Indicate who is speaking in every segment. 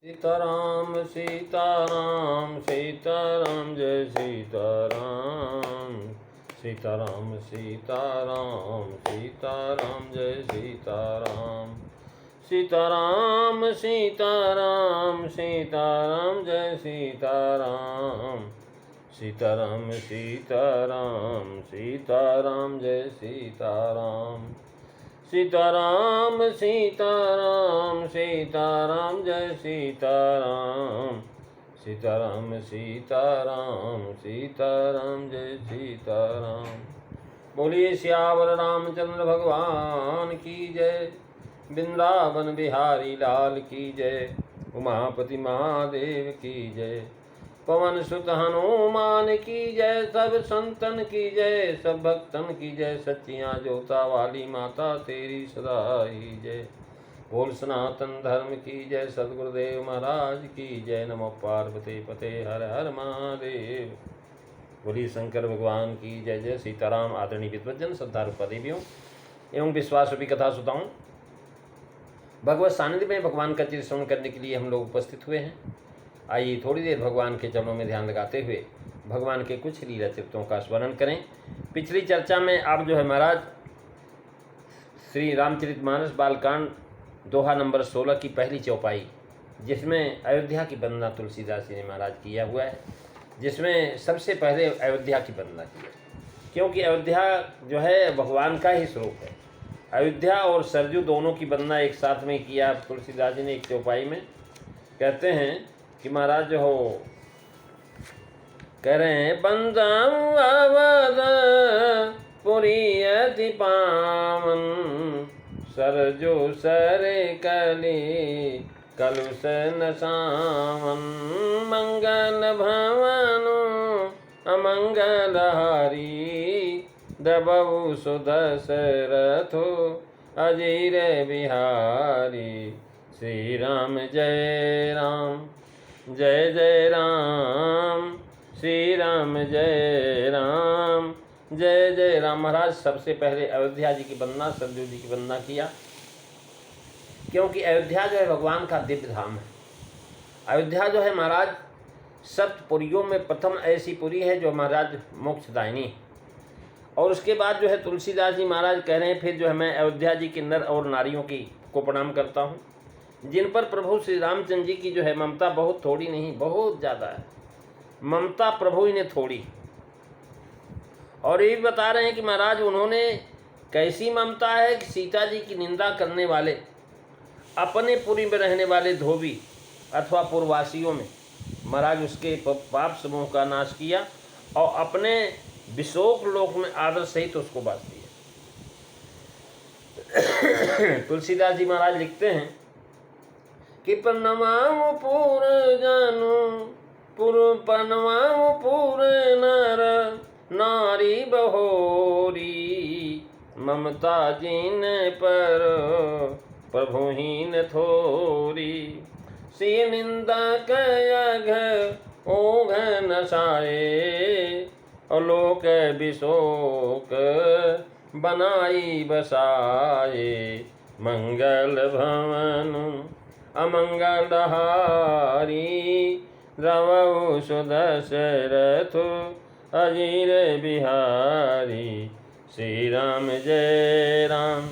Speaker 1: सीताराम सीताराम सीताराम जय सीताराम। सीताराम सीताराम सीताराम जय सीताराम। सीताराम सीताराम सीताराम जय सीताराम। सीताराम सीताराम सीताराम जय सीताराम। सीताराम सीताराम सीताराम जय सीताराम। सीताराम सीताराम सीताराम जय सीताराम। बोलिए सियावर रामचंद्र भगवान की जय। वृंदावन बिहारी लाल की जय। उमापति महादेव की जय। पवन सुत हनुमान की जय। सब संतन की जय, सब भक्तन की जय। सच्चियाँ जोता वाली माता तेरी सदा ही जय। बोल सनातन धर्म की जय। सद्गुरुदेव महाराज की जय। नमो पार्वती पते हर हर महादेव। बोलिए शंकर भगवान की जय। जय सीताराम। आदरणीय विद्वज्जन, श्रद्धालु पदेवियों एवं विश्वास रूपी कथा सुताओं, भगवत सानिध्य में भगवान का चिर श्रवण करने के लिए हम लोग उपस्थित हुए हैं। आइए थोड़ी देर भगवान के चरणों में ध्यान लगाते हुए भगवान के कुछ लीला चरित्रों का स्मरण करें। पिछली चर्चा में आप जो है महाराज श्री रामचरितमानस बालकांड दोहा नंबर 16 की पहली चौपाई, जिसमें अयोध्या की वंदना तुलसीदास जी ने महाराज किया हुआ है, जिसमें सबसे पहले अयोध्या की वंदना की है, क्योंकि अयोध्या जो है भगवान का ही स्वरूप है। अयोध्या और सरजू दोनों की वंदना एक साथ में किया तुलसीदास जी ने एक चौपाई में। कहते हैं कि महाराज जो हो कह रहे हैं, बंदाऊं अवध पुरी अति पावन, सरजो सरे कली कलुष न सावन, मंगल भवनु अमंगल हारी, दबऊ सुदशरथो अजीर बिहारी। श्री राम जय राम जय जय राम, श्री राम जय राम जय जय राम। महाराज सबसे पहले अयोध्या जी की वंदना, सरजू जी की वंदना किया, क्योंकि अयोध्या जो है भगवान का दिव्य धाम है। अयोध्या जो है महाराज सप्तपुरियों में प्रथम ऐसी पुरी है जो महाराज मोक्षदायिनी है। और उसके बाद जो है तुलसीदास जी महाराज कह रहे हैं, फिर जो है मैं अयोध्या जी के नर और नारियों को प्रणाम करता हूँ, जिन पर प्रभु श्री रामचंद्र जी की जो है ममता बहुत थोड़ी नहीं बहुत ज़्यादा है। ममता प्रभु ही ने थोड़ी। और ये भी बता रहे हैं कि महाराज उन्होंने कैसी ममता है कि सीता जी की निंदा करने वाले अपने पुरी में रहने वाले धोबी अथवा पूर्ववासियों में महाराज उसके पाप समूह का नाश किया और अपने विशोक लोक में आदर सहित उसको बांट दिया। तुलसीदास जी महाराज लिखते हैं कि पनवाऊ पूर जानू पनवाऊ पूर नर नारी बहोरी, ममता जिन पर प्रभुहीन थोरी, सी निंदा कयघ ओघ नसाए, लोक विशोक बनाई बसाए, मंगल भवन अमंगल हारी, रवौ सुदशरथ अजीर बिहारी। श्री राम जय राम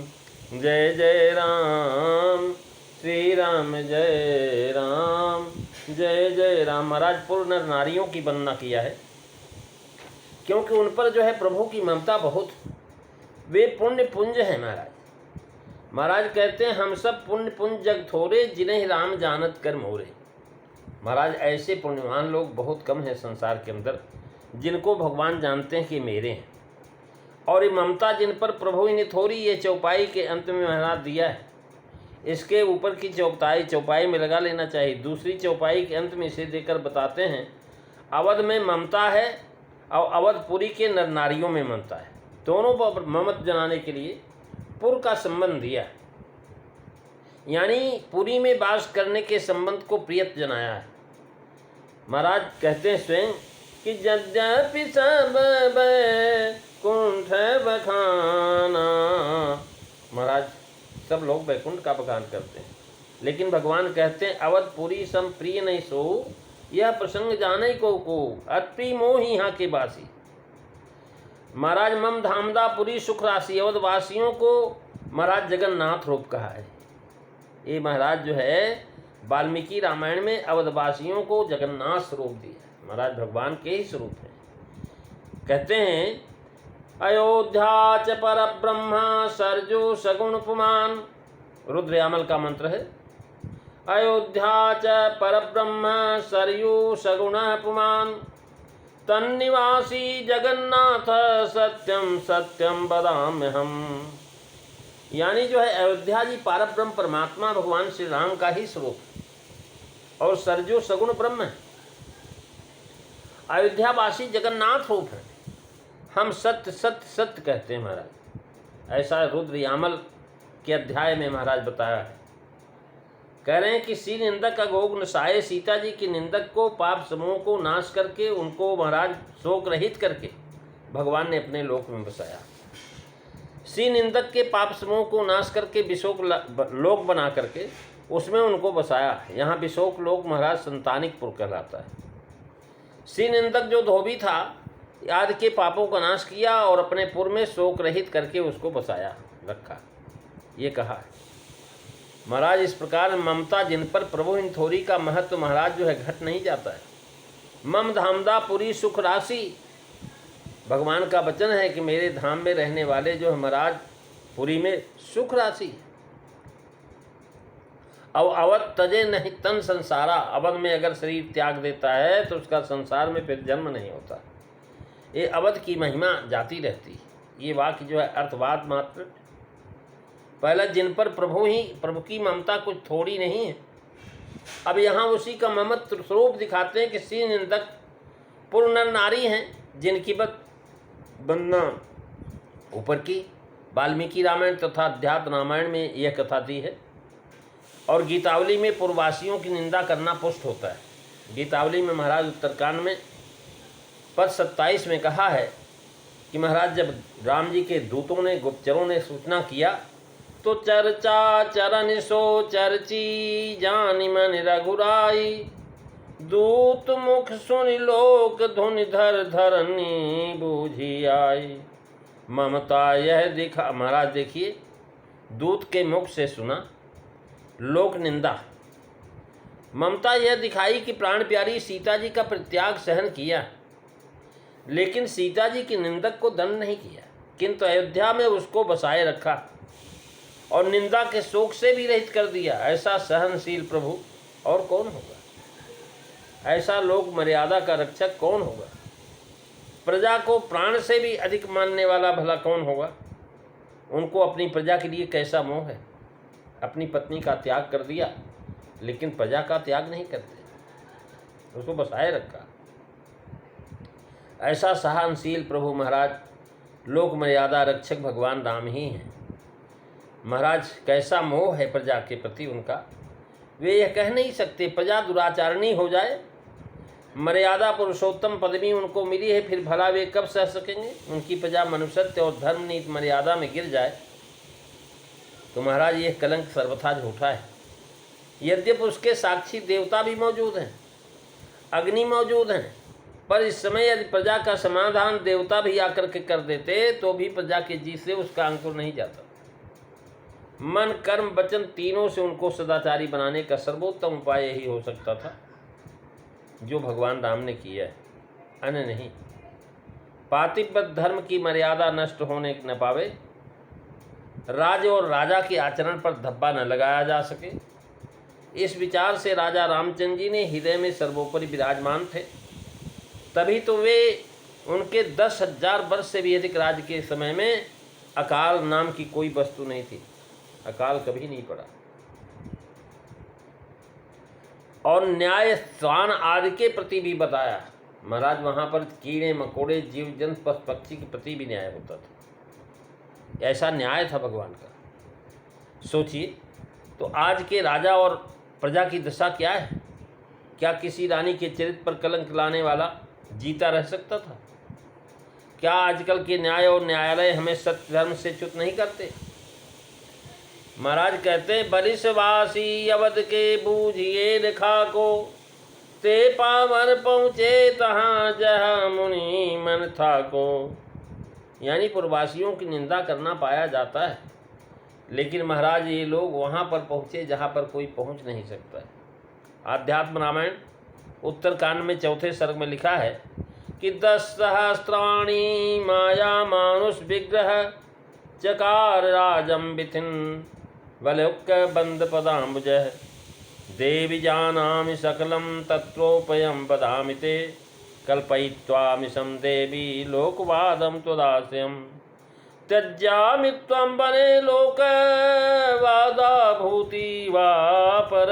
Speaker 1: जय जय राम, श्री राम जय राम जय जय राम। महाराज पूर्ण नारियों की वंदना किया है, क्योंकि उन पर जो है प्रभु की ममता बहुत, वे पुण्य पुंज है। महाराज कहते हैं, हम सब पुण्य पुंज जग थोरे, जिन्हें राम जानत कर मोरे। महाराज ऐसे पुण्यवान लोग बहुत कम हैं संसार के अंदर, जिनको भगवान जानते हैं कि मेरे हैं। और ये ममता जिन पर प्रभु ने थोड़ी, ये चौपाई के अंत में महाराज दिया है। इसके ऊपर की चौपाई में लगा लेना चाहिए। दूसरी चौपाई के अंत में इसे देकर बताते हैं, अवध में ममता है और अवधपुरी के नर नारियों में ममता है। दोनों पर ममत जनाने के लिए पुर का संबंध दिया, यानी पुरी में वास करने के संबंध को प्रियत जनाया है। महाराज कहते हैं स्वयं कि यद्यपि सब कुंठ बखाना, महाराज सब लोग वैकुंठ का बखान करते हैं, लेकिन भगवान कहते हैं अवधपुरी सम प्रिय नहीं सो, यह प्रसंग जाने को अति मोह यहाँ के बासी। महाराज मम धामदापुरी सुख राशि, अवधवासियों को महाराज जगन्नाथ रूप कहा है। ये महाराज जो है वाल्मीकि रामायण में अवधवासियों को जगन्नाथ स्वरूप दिया। महाराज भगवान के ही स्वरूप हैं। कहते हैं अयोध्या च पर ब्रह्मा सरजो सगुण पुमान, रुद्रयामल का मंत्र है। अयोध्या च पर ब्रह्म सरयू सगुण पुमान, तन्निवासी जगन्नाथ सत्यम सत्यम बदाम्य हम। यानी जो है अयोध्या जी पारब्रह्म परमात्मा भगवान श्री राम का ही स्वरूप है और सरजो सगुण ब्रह्म है। अयोध्यावासी जगन्नाथ रूप है। हम सत्य सत्य सत्य कहते हैं महाराज। ऐसा रुद्र यामल के अध्याय में महाराज बताया है। कह रहे हैं कि श्री निंदक अघोग नसाए, सीता जी की निंदक को पाप समूह को नाश करके उनको महाराज शोक रहित करके भगवान ने अपने लोक में बसाया। श्री निंदक के पाप समूह को नाश करके विशोक लोक बना करके उसमें उनको बसाया। यहाँ विशोक लोक महाराज संतानिकपुर कहलाता है। श्री निंदक जो धोबी था आदि के पापों का नाश किया और अपने पुर में शोक रहित करके उसको बसाया रखा, ये कहा है महाराज। इस प्रकार ममता जिन पर प्रभु इन थोड़ी का महत्व महाराज जो है घट नहीं जाता है। मम धामदा पुरी सुख राशि, भगवान का वचन है कि मेरे धाम में रहने वाले जो है महाराज पुरी में सुख राशि। अब अवध तजे नहीं तन संसारा, अवध में अगर शरीर त्याग देता है तो उसका संसार में फिर जन्म नहीं होता। ये अवध की महिमा जाती रहती। ये वाक्य जो है अर्थवाद मात्र। पहला जिन पर प्रभु की ममता कुछ थोड़ी नहीं है। अब यहाँ उसी का ममत्व स्वरूप दिखाते हैं कि श्री निंदक पूर्ण नारी हैं जिनकी वंदना ऊपर की वाल्मीकि रामायण तथा अध्यात्म रामायण में यह कथा दी है। और गीतावली में पूर्ववासियों की निंदा करना पुष्ट होता है। गीतावली में महाराज उत्तरकांड में पद 27 में कहा है कि महाराज जब राम जी के दूतों ने गुप्तचरों ने सूचना किया तो चर्चा चरण सो चर्ची जानि मन रघुराई, दूत मुख सुन लोक धुनि धर धरनी बूझी आई। ममता यह दिखा, महाराज देखिए दूत के मुख से सुना लोक निंदा। ममता यह दिखाई कि प्राण प्यारी सीता जी का परित्याग सहन किया, लेकिन सीता जी की निंदक को दंड नहीं किया, किंतु अयोध्या में उसको बसाए रखा और निंदा के शोक से भी रहित कर दिया। ऐसा सहनशील प्रभु और कौन होगा? ऐसा लोक मर्यादा का रक्षक कौन होगा? प्रजा को प्राण से भी अधिक मानने वाला भला कौन होगा? उनको अपनी प्रजा के लिए कैसा मोह है। अपनी पत्नी का त्याग कर दिया लेकिन प्रजा का त्याग नहीं करते, उसको बसाए रखा। ऐसा सहनशील प्रभु महाराज लोक मर्यादा रक्षक भगवान राम ही हैं। महाराज कैसा मोह है प्रजा के प्रति उनका, वे यह कह नहीं सकते प्रजा दुराचारणी हो जाए। मर्यादा पुरुषोत्तम पदवी उनको मिली है, फिर भला वे कब सह सकेंगे? उनकी प्रजा मनुष्यत्व और धर्म नीति मर्यादा में गिर जाए तो महाराज यह कलंक सर्वथा झूठा है। यद्यपि उसके साक्षी देवता भी मौजूद हैं, अग्नि मौजूद हैं, पर इस समय यदि प्रजा का समाधान देवता भी आकर के कर देते तो भी प्रजा के जी से उसका अंकुर नहीं जाता। मन कर्म वचन तीनों से उनको सदाचारी बनाने का सर्वोत्तम उपाय यही हो सकता था जो भगवान राम ने किया है, अन्य नहीं। पातिव्रत धर्म की मर्यादा नष्ट होने न पावे, राज और राजा के आचरण पर धब्बा न लगाया जा सके, इस विचार से राजा रामचंद्र जी ने हृदय में सर्वोपरि विराजमान थे। तभी तो वे उनके 10,000 वर्ष से भी अधिक राज्य के समय में अकाल नाम की कोई वस्तु नहीं थी। अकाल कभी नहीं पड़ा। और न्याय स्वान आदि के प्रति भी बताया महाराज। वहाँ पर कीड़े मकोड़े जीव जंतु पशु पक्षी के प्रति भी न्याय होता था। ऐसा न्याय था भगवान का। सोचिए तो आज के राजा और प्रजा की दशा क्या है? क्या किसी रानी के चरित्र पर कलंक लाने वाला जीता रह सकता था? क्या आजकल के न्याय और न्यायालय हमें सत्य धर्म से च्युत नहीं करते? महाराज कहते बरिसवासी अवध के बूझिए लिखा को, ते पावर पहुँचे तहाँ जहाँ मुनि मन था को। यानी पूर्ववासियों की निंदा करना पाया जाता है, लेकिन महाराज ये लोग वहाँ पर पहुँचे जहाँ पर कोई पहुँच नहीं सकता है। आध्यात्म रामायण उत्तरकांड में 4 सर्ग में लिखा है कि 10 सहस्राणी माया मानुष विग्रह चकार राजम विथिन वलुक बंद पदाम्बुज देवी जानामि सकलम तत्रोपयम बदामि ते कल्पयित्वामिशं देवी लोकवादम त्वदास्यम त्यज्यामि त्वं वने लोकवादा भूति वा पर।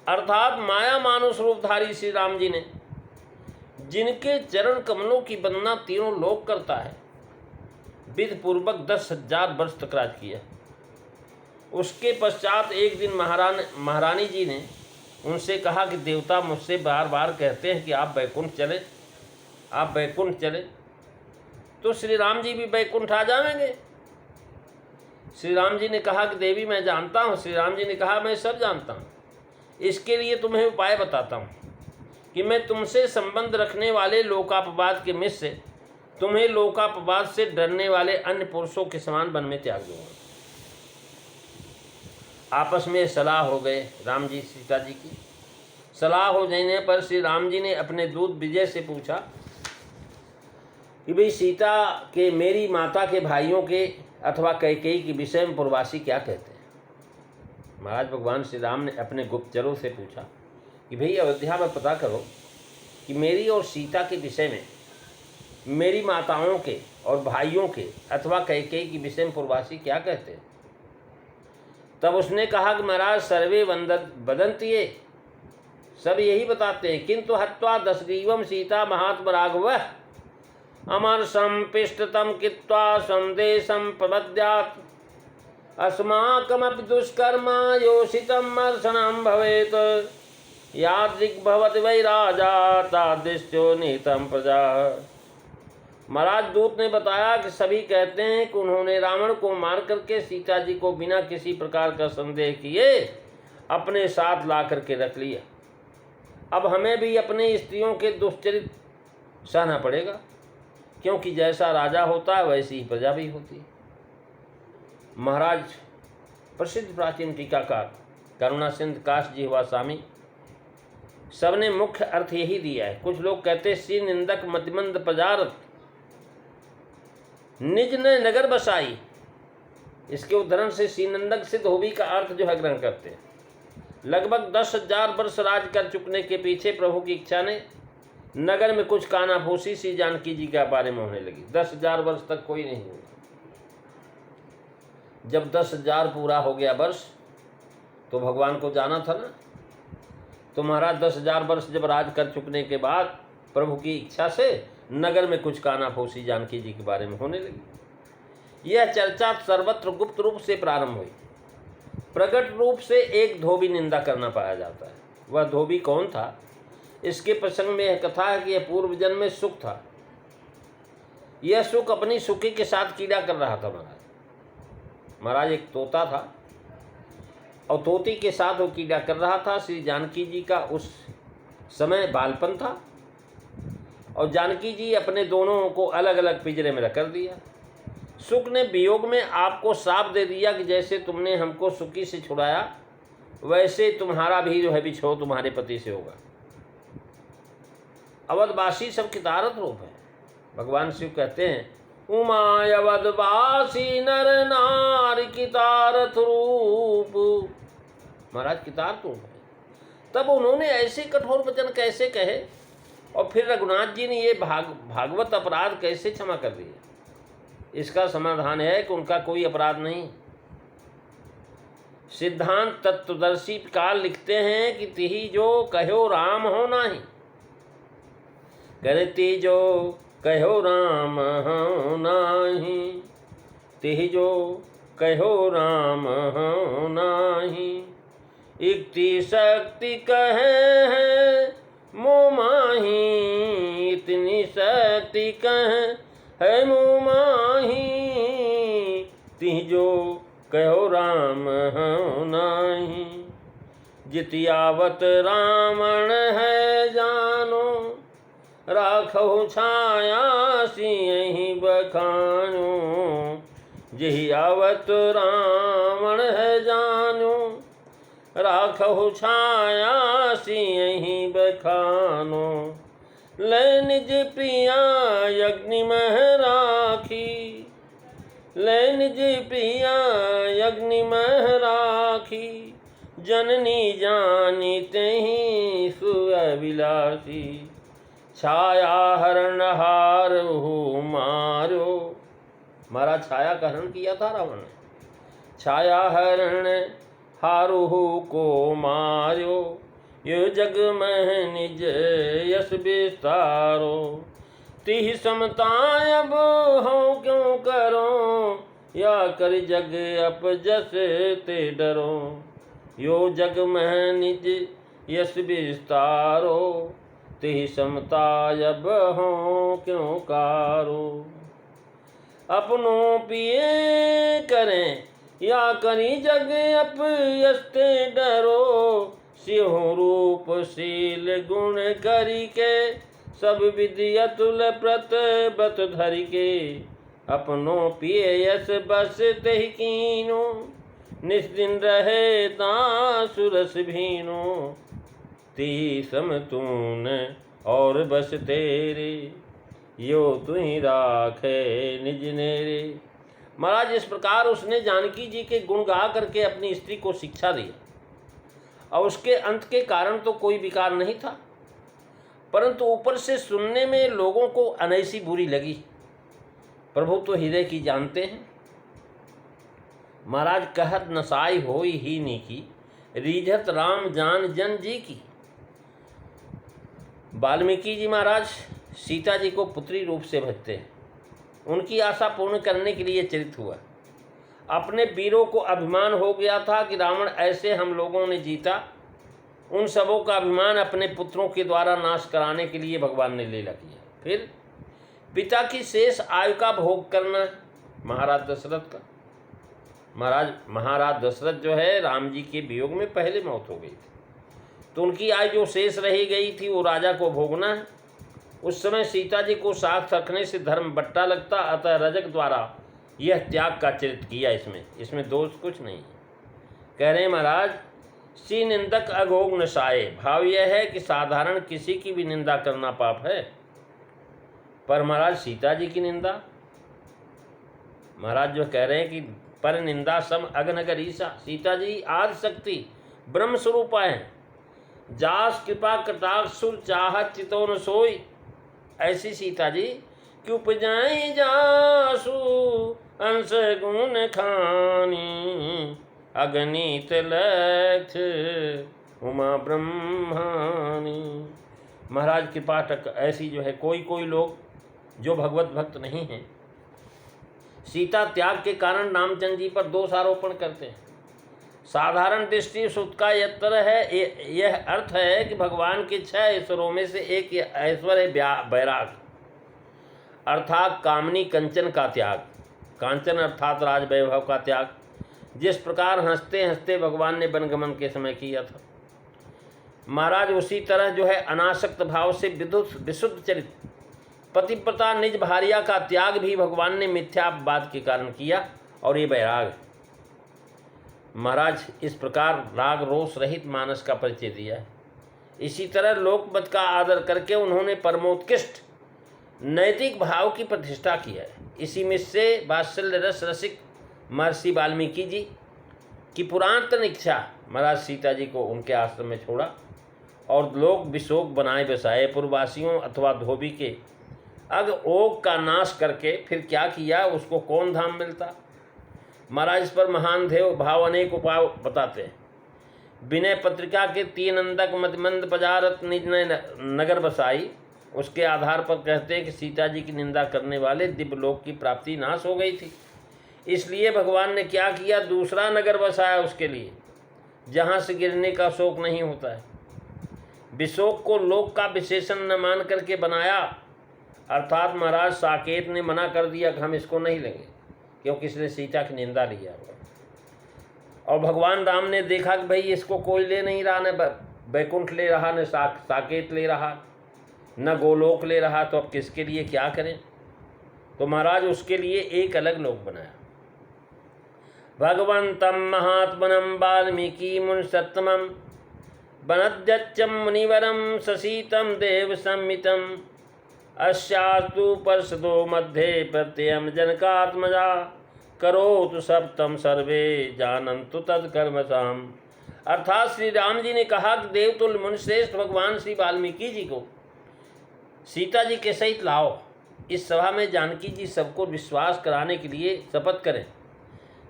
Speaker 1: अर्थात माया मानुष रूपधारी श्री राम जी ने जिनके चरण कमलों की वंदना तीनों लोक करता है, विधि पूर्वक 10,000 वर्ष तक राज किया। उसके पश्चात एक दिन महारानी जी ने उनसे कहा कि देवता मुझसे बार बार कहते हैं कि आप बैकुंठ चले, आप बैकुंठ चले, तो श्री राम जी भी बैकुंठ आ जाएंगे। श्री राम जी ने कहा कि देवी मैं जानता हूँ। श्री राम जी ने कहा मैं सब जानता हूँ, इसके लिए तुम्हें उपाय बताता हूँ कि मैं तुमसे संबंध रखने वाले लोकापवाद के मिश्र से तुम्हें लोकापवाद से डरने वाले अन्य पुरुषों के समान वन में त्याग दूंगा। आपस में सलाह हो गए राम जी सीता जी की। सलाह हो जाने पर श्री राम जी ने अपने दूत विजय से पूछा कि भाई सीता के मेरी माता के भाइयों के अथवा कैकेयी के विषय में पूर्ववासी क्या कहते हैं। महाराज भगवान श्री राम ने अपने गुप्तचरों से पूछा कि भाई अयोध्या में पता करो कि मेरी और सीता के विषय में मेरी माताओं के और भाइयों के अथवा कैकेयी के विषय में पूर्ववासी क्या कहते हैं। तब उसने कहा कि महाराज सर्वे वदन्ति, सब यही बताते हैं, किंतु हत्वा दशग्रीवम सीता महात्मा राघव अमर संपिष्टतम कित्वा संदेशम प्रबद्यात् अस्माकमपि दुष्कर्मा योषितम मर्षणम भवेत यादृक् भवति वै राजा तादृश्यो नीतम प्रजा। महाराज दूत ने बताया कि सभी कहते हैं कि उन्होंने रावण को मार करके सीता जी को बिना किसी प्रकार का संदेह किए अपने साथ ला करके रख लिया। अब हमें भी अपने स्त्रियों के दुष्चरित सहना पड़ेगा, क्योंकि जैसा राजा होता है वैसी ही प्रजा भी होती है। महाराज प्रसिद्ध प्राचीन टीकाकार करुणा सिंध काश जी हुआ स्वामी सबने मुख्य अर्थ यही दिया है। कुछ लोग कहते श्री निंदक मतिमंद प्रजारत निज ने नगर बसाई, इसके उदाहरण से श्री नंदक सिद्ध होवी का अर्थ जो है ग्रहण करते हैं। लगभग 10,000 वर्ष राज कर चुकने के पीछे प्रभु की इच्छा ने नगर में कुछ कानाफूसी श्री जानकी जी के बारे में होने लगी। 10,000 वर्ष तक कोई नहीं हुआ। जब 10,000 पूरा हो गया वर्ष तो भगवान को जाना था ना। तो महाराज 10,000 वर्ष जब राज कर चुकने के बाद प्रभु की इच्छा से नगर में कुछ कानाफूसी जानकी जी के बारे में होने लगी। यह चर्चा सर्वत्र गुप्त रूप से प्रारंभ हुई। प्रकट रूप से एक धोबी निंदा करना पाया जाता है। वह धोबी कौन था, इसके प्रसंग में यह कथा है कि यह पूर्व जन्म में सुख था। यह सुख अपनी सुखी के साथ कीड़ा कर रहा था। महाराज एक तोता था और तोती के साथ वो कीड़ा कर रहा था। श्री जानकी जी का उस समय बालपन था और जानकी जी अपने दोनों को अलग अलग पिंजरे में रख कर दिया। सुख ने वियोग में आपको साफ दे दिया कि जैसे तुमने हमको सुखी से छुड़ाया वैसे तुम्हारा भी जो है बिछो तुम्हारे पति से होगा। अवधवासी सब कितारत रूप है। भगवान शिव कहते हैं उमा अवधवासी नर नार कितारत रूप। महाराज कितारत रूप है। तब उन्होंने ऐसे कठोर वचन कैसे कहे और फिर रघुनाथ जी ने ये भागवत अपराध कैसे क्षमा कर दिए। इसका समाधान है कि उनका कोई अपराध नहीं। सिद्धांत तत्वदर्शी काल लिखते हैं कि तिहि जो कहो राम हो नाही, करती जो कहो राम हो नाही, तिहि जो कहो राम हो नाही। इक्ति शक्ति कहे हैं मोह माही, इतनी शक्ति कहे है मुँह माही। तिहि जो कहो राम हूँ नाही। जितियावत रावण है जानो, राखहु छाया सियहि बखानो। जिहियावत रावण है जानो, राखहु छाया सियहि बखानो। लय निज प्रिया अग्नि मह राखी, लय निज प्रिया अग्नि मह राखी। जननी जानी तेहि सुअभिलाषी, छाया हरण हारहु मारो। महाराज छाया का हरण किया था रावण ने, छाया हरण हारहु को मारो। यो जग मह निज यश विस्तारो, तिहि समता अब हो क्यों करो। या कर जग अपजस ते डरो, यो जग मह निज यश विस्तारो। तिहि समता अब हो क्यों कारो। अपनों पिए करें या करी जग अपयस ते डरो। सिंह रूप शील गुण करी के, सब विधि अतुल प्रत बत धरि के। अपनों पिए यस बस तेहि कीनो, निस्दिन रहे तासुरस भीनो। ती समतून और बस तेरे, यो तुहि राखे निज नेरे। महाराज इस प्रकार उसने जानकी जी के गुण गा करके अपनी स्त्री को शिक्षा दी, और उसके अंत के कारण तो कोई विकार नहीं था, परंतु ऊपर से सुनने में लोगों को अनैसी बुरी लगी। प्रभु तो हृदय की जानते हैं। महाराज कहत नसाई होई ही नीकी, रीझत राम जान जन जी की। वाल्मीकि जी महाराज सीता जी को पुत्री रूप से भजते हैं। उनकी आशा पूर्ण करने के लिए चरित हुआ। अपने वीरों को अभिमान हो गया था कि रावण ऐसे हम लोगों ने जीता। उन सबों का अभिमान अपने पुत्रों के द्वारा नाश कराने के लिए भगवान ने लीला किया। फिर पिता की शेष आयु का भोग करना महाराज दशरथ का। महाराज दशरथ जो है, राम जी के वियोग में पहले मौत हो गई थी, तो उनकी आयु जो शेष रही गई थी वो राजा को भोगना है। उस समय सीता जी को साथ रखने से धर्म बट्टा लगता, अतः रजक द्वारा यह त्याग का चरित किया। इसमें दोष कुछ नहीं है। कह रहे महाराज, सी निंदक अघोग नशाए। भाव यह है कि साधारण किसी की भी निंदा करना पाप है, पर महाराज सीता जी की निंदा, महाराज जो कह रहे हैं कि पर निंदा सम अगनगर ईसा। सीता जी आदि शक्ति ब्रह्म स्वरूप है। जास कृपा कटाक्ष सुर चाहत चितो न सोई। ऐसी सीता जी कि उपजाई जासु अंश गुण खानी, अगणित लक्ष उमा ब्रह्मानी। महाराज कृपा तक ऐसी जो है, कोई लोग जो भगवत भक्त नहीं हैं, सीता त्याग के कारण रामचंद्र जी पर दोष आरोपण करते हैं। साधारण दृष्टि से उसका यह अर्थ है कि भगवान के 6 ऐश्वर्यों में से एक ऐश्वर्य है वैराग, अर्थात कामनी कंचन का त्याग। कांचन अर्थात राज वैभव का त्याग, जिस प्रकार हंसते हंसते भगवान ने वनगमन के समय किया था। महाराज उसी तरह जो है अनासक्त भाव से विशुद्ध चरित पतिव्रता निज भार्या का त्याग भी भगवान ने मिथ्यावाद के कारण किया, और ये वैराग है। महाराज इस प्रकार राग रोष रहित मानस का परिचय दिया है। इसी तरह लोकमत का आदर करके उन्होंने परमोत्कृष्ट नैतिक भाव की प्रतिष्ठा किया है। इसी में से वात्सल्य रस रसिक महर्षि वाल्मीकि जी की पुरातन इच्छा, महाराज सीता जी को उनके आश्रम में छोड़ा और लोक विशोक बनाए बसाए। पूर्ववासियों अथवा धोबी के अग ओग का नाश करके फिर क्या किया, उसको कौन धाम मिलता। महाराज इस पर महान देव भाव अनेक उपाय बताते हैं। विनय पत्रिका के 3 अंदक मतिमंद पजारत निज नगर बसाई, उसके आधार पर कहते हैं कि सीता जी की निंदा करने वाले दिव्य लोक की प्राप्ति नाश हो गई थी। इसलिए भगवान ने क्या किया, दूसरा नगर बसाया उसके लिए, जहाँ से गिरने का शोक नहीं होता है। विशोक को लोक का विशेषण न मान करके बनाया, अर्थात महाराज साकेत ने मना कर दिया कि हम इसको नहीं लेंगे, क्योंकि इसने सीता की निंदा लिया हुआ। और भगवान राम ने देखा कि भाई इसको कोई ले नहीं रहा, न वैकुंठ ले रहा, न साकेत ले रहा, न गोलोक ले रहा, तो अब किसके लिए क्या करें। तो महाराज उसके लिए एक अलग लोक बनाया। भगवंतम महात्मनम वाल्मीकि मुनिसत्तमम वनद्यच्चं मुनिवरं ससीतं देव संमितं अस्यास्तु पर्षदो मध्ये प्रत्ययं जनकात्मजा करोतु सप्तम सर्वे जानन्तु तत्कर्मसाम। अर्थात श्री राम जी ने कहा कि देवतुल्य मुनिश्रेष्ठ भगवान श्री वाल्मीकि जी को सीता जी के सहित लाओ। इस सभा में जानकी जी सबको विश्वास कराने के लिए शपथ करें,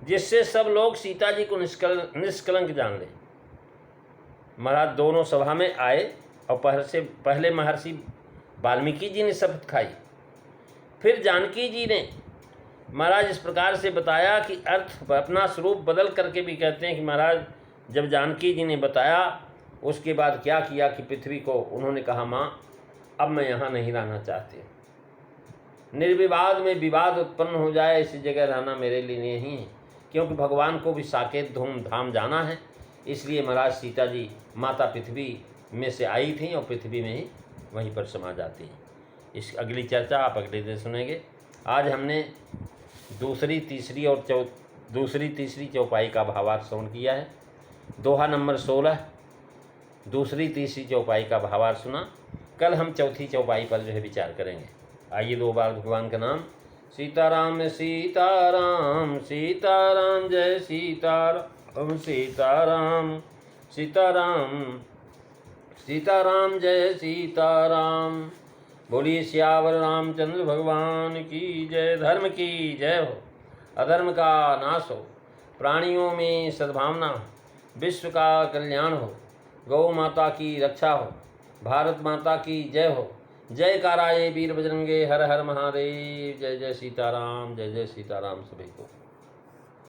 Speaker 1: जिससे सब लोग सीता जी को निष्कलंक जान लें। महाराज दोनों सभा में आए और पहले महर्षि वाल्मीकि जी ने शपथ खाई। फिर जानकी जी ने महाराज इस प्रकार से बताया कि अर्थ अपना स्वरूप बदल करके भी कहते हैं कि महाराज जब जानकी जी ने बताया उसके बाद क्या किया कि पृथ्वी को उन्होंने कहा, माँ अब मैं यहाँ नहीं रहना चाहती, निर्विवाद में विवाद उत्पन्न हो जाए इसी जगह रहना मेरे लिए नहीं है, क्योंकि भगवान को भी साकेत धूमधाम जाना है। इसलिए महाराज सीता जी माता पृथ्वी में से आई थी और पृथ्वी में ही वहीं पर समा जाती हैं। इस अगली चर्चा आप अगले दिन सुनेंगे। आज हमने दूसरी तीसरी चौपाई का भावार्थ श्रवण किया है। दोहा नंबर 16 दूसरी तीसरी चौपाई का भावार्थ सुना। कल हम चौथी चौपाई पर जो है विचार करेंगे। आइए 2 बार भगवान का नाम। सीताराम सीताराम सीताराम जय सीताराम सीताराम सीताराम सीताराम जय सीताराम। बोलिए सियावर रामचंद्र भगवान की जय। धर्म की जय हो, अधर्म का नाश हो, प्राणियों में सद्भावना, विश्व का कल्याण हो, गौ माता की रक्षा हो, भारत माता की जय हो। जय काराये वीर बजरंगे, हर हर महादेव। जय जय सीताराम, जय जय सीताराम सभी को।